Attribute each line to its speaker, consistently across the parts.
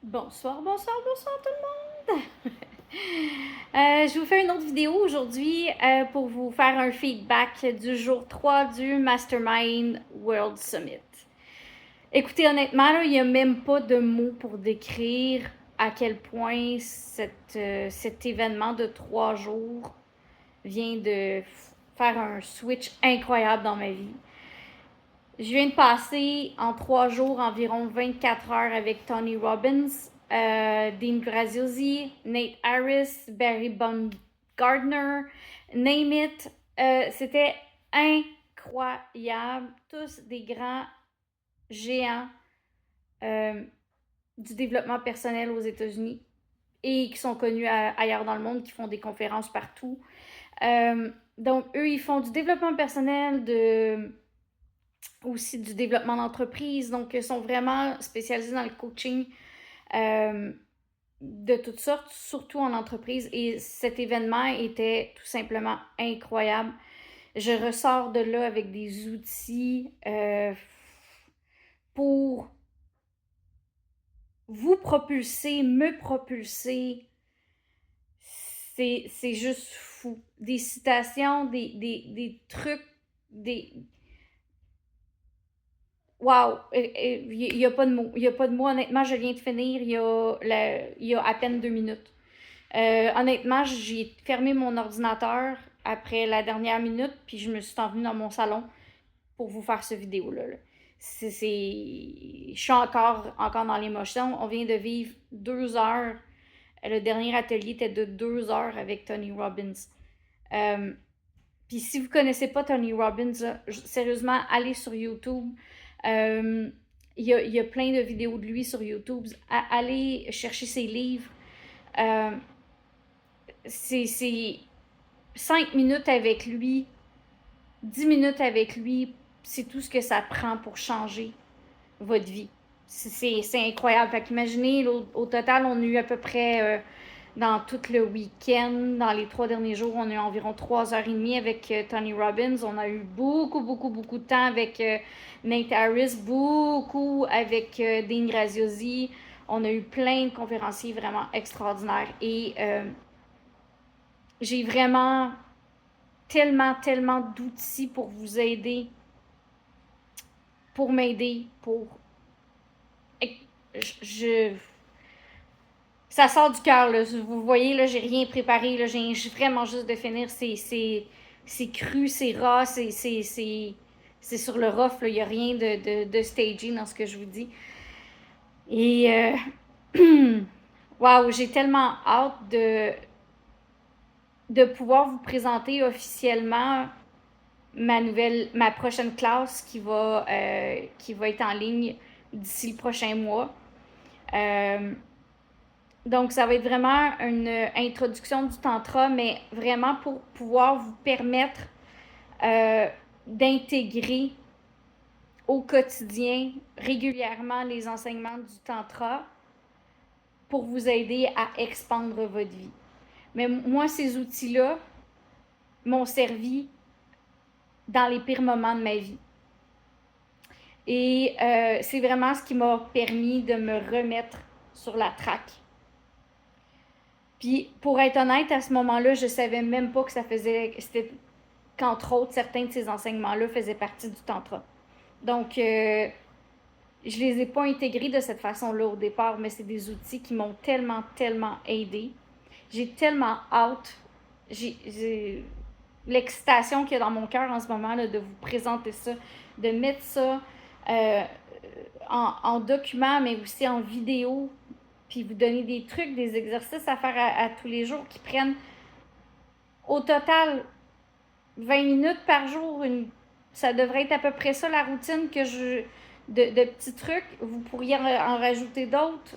Speaker 1: Bonsoir, bonsoir, bonsoir tout le monde! Je vous fais une autre vidéo aujourd'hui pour vous faire un feedback du jour 3 du Mastermind World Summit. Écoutez, honnêtement, là, il n'y a même pas de mots pour décrire à quel point cet événement de 3 jours vient de faire un switch incroyable dans ma vie. Je viens de passer en 3 jours environ 24 heures avec Tony Robbins, Dean Graziosi, Nate Harris, Barry Baumgartner, name it. C'était incroyable. Tous des grands géants du développement personnel aux États-Unis et qui sont connus ailleurs dans le monde, qui font des conférences partout. Donc, eux, ils font du développement personnel, aussi du développement d'entreprise. Donc, ils sont vraiment spécialisés dans le coaching de toutes sortes, surtout en entreprise. Et cet événement était tout simplement incroyable. Je ressors de là avec des outils pour vous propulser, me propulser. C'est juste fou. Des citations, des trucs, wow! Il n'y a pas de mots. Il n'y a pas de mots. Honnêtement, je viens de finir il y a à peine 2 minutes. Honnêtement, j'ai fermé mon ordinateur après la dernière minute, puis je me suis envenue dans mon salon pour vous faire cette vidéo-là. Là. Je suis encore dans l'émotion. On vient de vivre 2 heures. Le dernier atelier était de 2 heures avec Tony Robbins. Puis si vous ne connaissez pas Tony Robbins, là, sérieusement, allez sur YouTube. Il y a plein de vidéos de lui sur YouTube. Allez chercher ses livres. C'est 5 minutes avec lui, 10 minutes avec lui, c'est tout ce que ça prend pour changer votre vie. C'est incroyable. Fait qu'imaginez, au total, on a eu à peu près, dans tout le week-end, dans les 3 derniers jours, on a eu environ 3h30 avec Tony Robbins. On a eu beaucoup de temps avec Nate Harris, beaucoup avec Dean Graziosi. On a eu plein de conférenciers vraiment extraordinaires. Et j'ai vraiment tellement d'outils pour vous aider, pour m'aider, ça sort du cœur, là. Vous voyez, là, j'ai rien préparé, là. J'ai vraiment juste de finir. C'est cru, c'est raw, c'est sur le rough, là. Il n'y a rien de staging dans ce que je vous dis. Et wow, j'ai tellement hâte de pouvoir vous présenter officiellement ma prochaine classe qui va être en ligne d'ici le prochain mois. Donc, ça va être vraiment une introduction du tantra, mais vraiment pour pouvoir vous permettre d'intégrer au quotidien régulièrement les enseignements du tantra pour vous aider à expandre votre vie. Mais moi, ces outils-là m'ont servi dans les pires moments de ma vie. Et c'est vraiment ce qui m'a permis de me remettre sur la traque. Puis, pour être honnête, à ce moment-là, je savais même pas que qu'entre autres, certains de ces enseignements-là faisaient partie du tantra. Donc, je les ai pas intégrés de cette façon-là au départ, mais c'est des outils qui m'ont tellement aidé. J'ai tellement hâte. J'ai l'excitation qu'il y a dans mon cœur en ce moment là, de vous présenter ça, de mettre ça en document, mais aussi en vidéo, puis vous donner des trucs, des exercices à faire à tous les jours qui prennent au total 20 minutes par jour. Ça devrait être à peu près ça la routine de petits trucs. Vous pourriez en rajouter d'autres.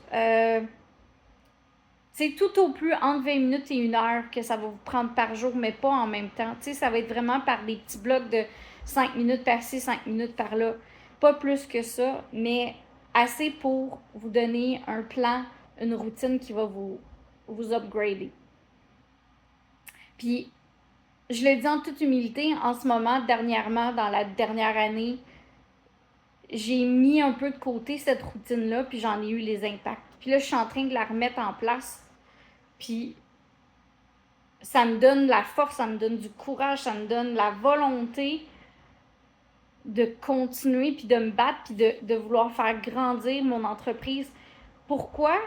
Speaker 1: C'est tout au plus entre 20 minutes et 1 heure que ça va vous prendre par jour, mais pas en même temps. T'sais, ça va être vraiment par des petits blocs de 5 minutes par-ci, 5 minutes par-là. Pas plus que ça, mais assez pour vous donner un plan, une routine qui va vous upgrader. Puis, je le dis en toute humilité, en ce moment, dernièrement, dans la dernière année, j'ai mis un peu de côté cette routine-là, puis j'en ai eu les impacts. Puis là, je suis en train de la remettre en place. Puis ça me donne la force, ça me donne du courage, ça me donne la volonté de continuer, puis de me battre, puis de vouloir faire grandir mon entreprise. Pourquoi?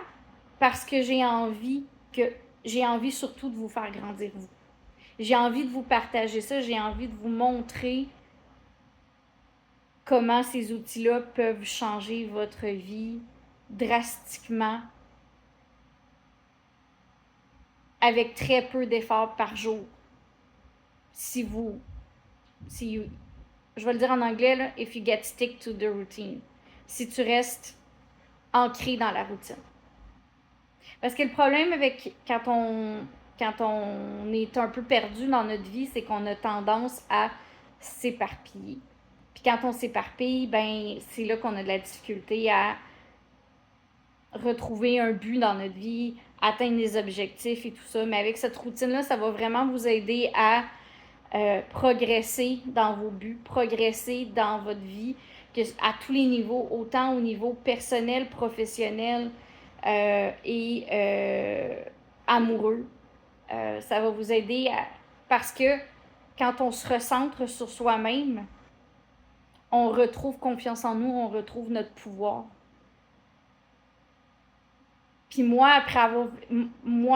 Speaker 1: Parce que j'ai envie surtout de vous faire grandir, vous. J'ai envie de vous partager ça, j'ai envie de vous montrer comment ces outils-là peuvent changer votre vie drastiquement avec très peu d'efforts par jour. Si je vais le dire en anglais, là, if you get stick to the routine. Si tu restes ancré dans la routine. Parce que le problème avec quand on est un peu perdu dans notre vie, c'est qu'on a tendance à s'éparpiller. Puis quand on s'éparpille, ben c'est là qu'on a de la difficulté à retrouver un but dans notre vie, atteindre des objectifs et tout ça. Mais avec cette routine-là, ça va vraiment vous aider à progresser dans vos buts, progresser dans votre vie, à tous les niveaux, autant au niveau personnel, professionnel et amoureux. Ça va vous aider parce que quand on se recentre sur soi-même, on retrouve confiance en nous, on retrouve notre pouvoir. Puis moi,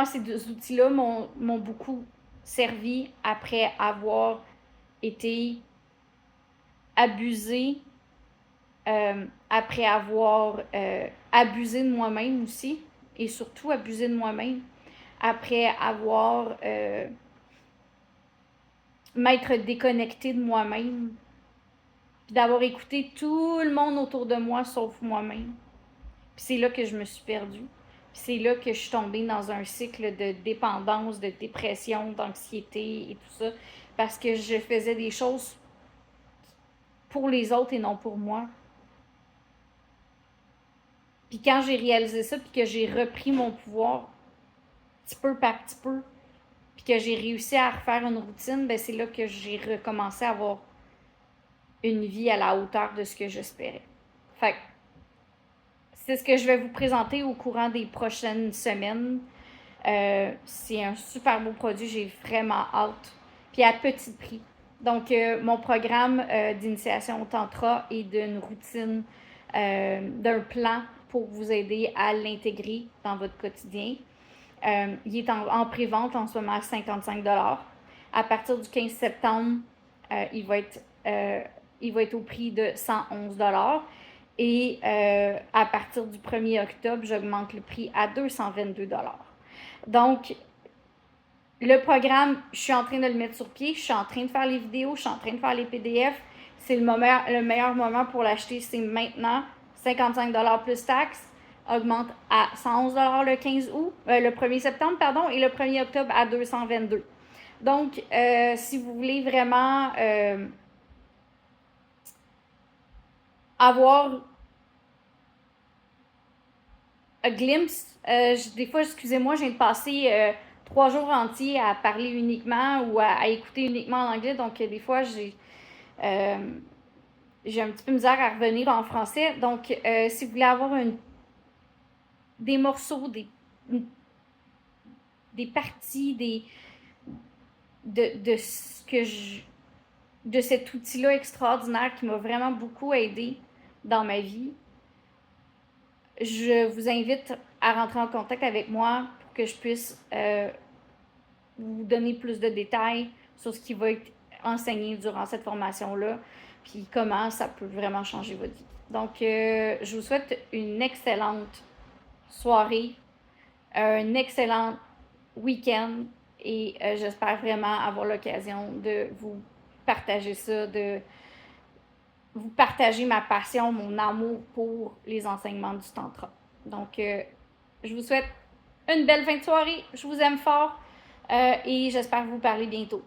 Speaker 1: ces deux outils-là m'ont beaucoup servi après avoir été abusée, après avoir abusé de moi-même aussi, et surtout abusé de moi-même, après avoir m'être déconnectée de moi-même, puis d'avoir écouté tout le monde autour de moi sauf moi-même. Puis c'est là que je me suis perdue. Puis c'est là que je suis tombée dans un cycle de dépendance, de dépression, d'anxiété et tout ça, parce que je faisais des choses pour les autres et non pour moi. Puis quand j'ai réalisé ça, puis que j'ai repris mon pouvoir, petit peu par petit peu, puis que j'ai réussi à refaire une routine, ben c'est là que j'ai recommencé à avoir une vie à la hauteur de ce que j'espérais. Fait que c'est ce que je vais vous présenter au courant des prochaines semaines. C'est un super beau produit, j'ai vraiment hâte. Puis à petit prix. Donc, mon programme d'initiation au tantra et d'une routine, d'un plan pour vous aider à l'intégrer dans votre quotidien. Il est en pré-vente en ce moment à 55 $. À partir du 15 septembre, il va être au prix de 111 $. Et à partir du 1er octobre, j'augmente le prix à 222 $. Donc, le programme, je suis en train de le mettre sur pied, je suis en train de faire les vidéos, je suis en train de faire les PDF. C'est le meilleur moment pour l'acheter, c'est maintenant. 55 $ plus taxes, augmente à 111 $ le 15 août, le 1er septembre, pardon, et le 1er octobre à 222. Donc, si vous voulez vraiment avoir a glimpse, des fois, excusez-moi, je viens de passer 3 jours entiers à parler uniquement ou à écouter uniquement en anglais, donc des fois, j'ai un petit peu misère à revenir en français. Donc, si vous voulez avoir des morceaux, des parties, de cet outil-là extraordinaire qui m'a vraiment beaucoup aidé dans ma vie, je vous invite à rentrer en contact avec moi pour que je puisse vous donner plus de détails sur ce qui va être enseigné durant cette formation-là, puis comment ça peut vraiment changer votre vie. Donc, je vous souhaite une excellente soirée, un excellent week-end et j'espère vraiment avoir l'occasion de vous partager ça, de vous partager ma passion, mon amour pour les enseignements du tantra. Donc, je vous souhaite une belle fin de soirée. Je vous aime fort et j'espère vous parler bientôt.